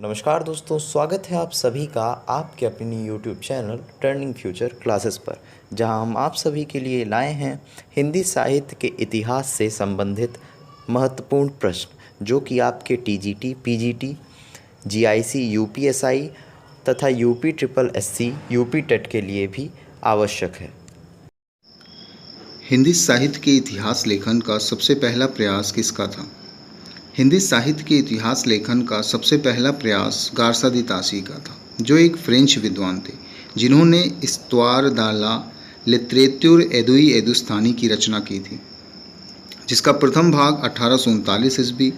नमस्कार दोस्तों, स्वागत है आप सभी का आपके अपनी YouTube channel turning future classes पर, जहां हम आप सभी के लिए लाए हैं हिंदी साहित्य के इतिहास से संबंधित महत्वपूर्ण प्रश्न, जो कि आपके TGT, PGT, GIC, UPSI तथा UP SSC, UP टेट के लिए भी आवश्यक है। हिंदी साहित्य के इतिहास लेखन का सबसे पहला प्रयास किसका था? हिंदी साहित्य के इतिहास लेखन का सबसे पहला प्रयास गारसा दी तासी का था, जो एक फ्रेंच विद्वान थे जिन्होंने इस्त्वार दा ला लिटरेतुर एदुई एदुस्तानी की रचना की थी, जिसका प्रथम भाग 1839 ईस्वी,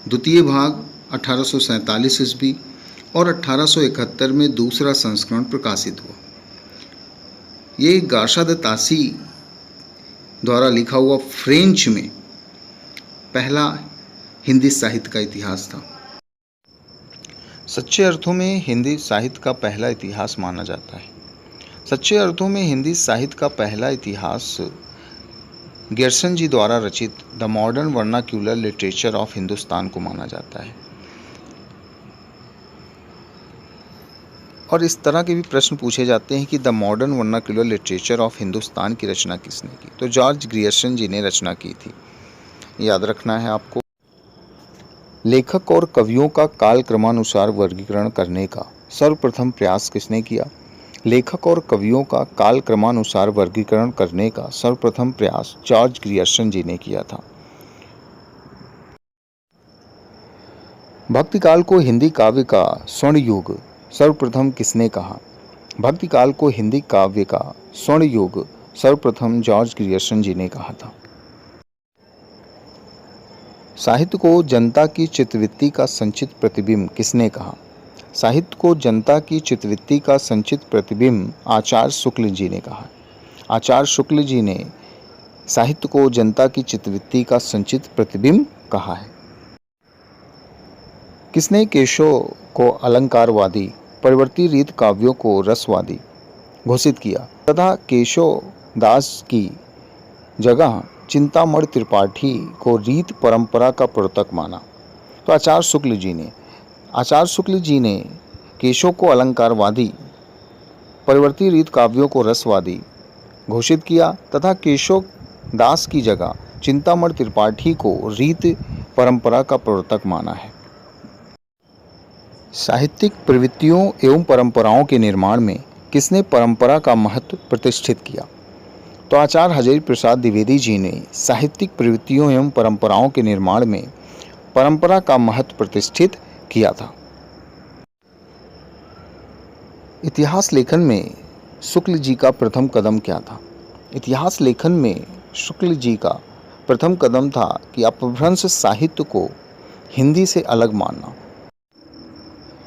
द्वितीय भाग 1847 ईस्वी और 1871 में दूसरा संस्करण प्रकाशित हुआ। ये गारसा दी तासी द्वारा लिखा हुआ फ्रेंच में पहला हिंदी साहित्य का इतिहास था। सच्चे अर्थों में हिंदी साहित्य का पहला इतिहास माना जाता है। सच्चे अर्थों में हिंदी साहित्य का पहला इतिहास गियर्सन जी द्वारा रचित the modern vernacular literature of Hindustan को माना जाता है। और इस तरह के भी प्रश्न पूछे जाते हैं कि the modern vernacular literature of Hindustan की रचना किसने की? तो जॉर्ज ग्रियर्सन जी ने रचना की थी। याद रखना है आपको। लेखक और कवियों का कालक्रमानुसार वर्गीकरण करने का सर्वप्रथम प्रयास किसने किया? लेखक और कवियों का कालक्रमानुसार वर्गीकरण करने का सर्वप्रथम प्रयास जॉर्ज ग्रियर्सन जी ने किया था। भक्तिकाल को हिंदी काव्य का स्वर्ण युग सर्वप्रथम किसने कहा? भक्तिकाल को हिंदी काव्य का स्वर्ण युग सर्वप्रथम जॉर्ज ग्रियर्सन जी ने कहा था। साहित्य को जनता की चित्तवृत्ति का संचित प्रतिबिंब किसने कहा? साहित्य को जनता की चित्तवृत्ति का संचित प्रतिबिंब आचार्य शुक्ल जी ने कहा। आचार्य शुक्ल जी ने साहित्य को जनता की चित्तवृत्ति का संचित प्रतिबिंब कहा है। किसने केशव को अलंकारवादी, परिवर्ती रीत काव्यों को रसवादी घोषित किया तथा केशव दास की जगह चिंतामण त्रिपाठी को रीत परंपरा का प्रवर्तक माना? तो आचार्य शुक्ल जी ने। आचार्य शुक्ल जी ने केशव को अलंकारवादी, परिवर्ती रीत काव्यों को रसवादी घोषित किया तथा केशव दास की जगह चिंतामण त्रिपाठी को रीत परंपरा का प्रवर्तक माना है। साहित्यिक प्रवृत्तियों एवं परंपराओं के निर्माण में किसने परंपरा का महत्व प्रतिष्ठित किया? तो आचार्य हजारी प्रसाद द्विवेदी जी ने साहित्यिक प्रवृत्तियों एवं परंपराओं के निर्माण में परंपरा का महत्व प्रतिष्ठित किया था। इतिहास लेखन में शुक्ल जी का प्रथम कदम क्या था? इतिहास लेखन में शुक्ल जी का प्रथम कदम था कि अपभ्रंश साहित्य को हिंदी से अलग मानना।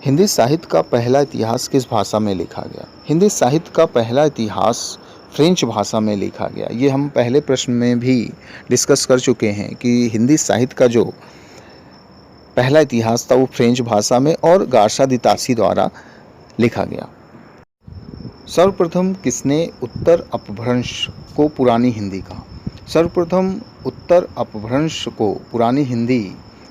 हिंदी साहित्य का पहला इतिहास किस भाषा में लिखा गया? हिंदी साहित्य का पहला इतिहास फ्रेंच भाषा में लिखा गया। ये हम पहले प्रश्न में भी डिस्कस कर चुके हैं कि हिंदी साहित्य का जो पहला इतिहास था वो फ्रेंच भाषा में और गारसा दी तासी द्वारा लिखा गया। सर्वप्रथम किसने उत्तर अपभ्रंश को पुरानी हिंदी कहा? सर्वप्रथम उत्तर अपभ्रंश को पुरानी हिंदी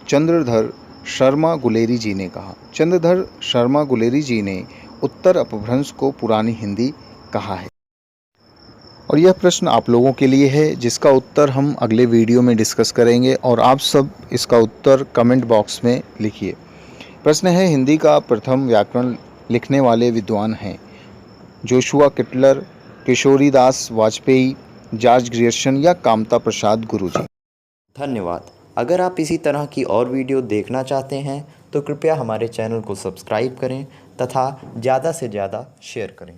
चंद्रधर शर्मा गुलेरी जी ने कहा। चंद्रधर शर्मा गुलेरी जी ने उत्तर अपभ्रंश को पुरानी हिंदी कहा है। और यह प्रश्न आप लोगों के लिए है, जिसका उत्तर हम अगले वीडियो में डिस्कस करेंगे और आप सब इसका उत्तर कमेंट बॉक्स में लिखिए। प्रश्न है, हिंदी का प्रथम व्याकरण लिखने वाले विद्वान हैं Joshua Ketelaar, Kishoridas Vajpeyi, George Grierson या कामता प्रसाद गुरुजी? धन्यवाद। अगर आप इसी तरह की और वीडियो देखना चाहते हैं तो कृपया हमारे चैनल को सब्सक्राइब करें तथा ज़्यादा से ज़्यादा शेयर करें।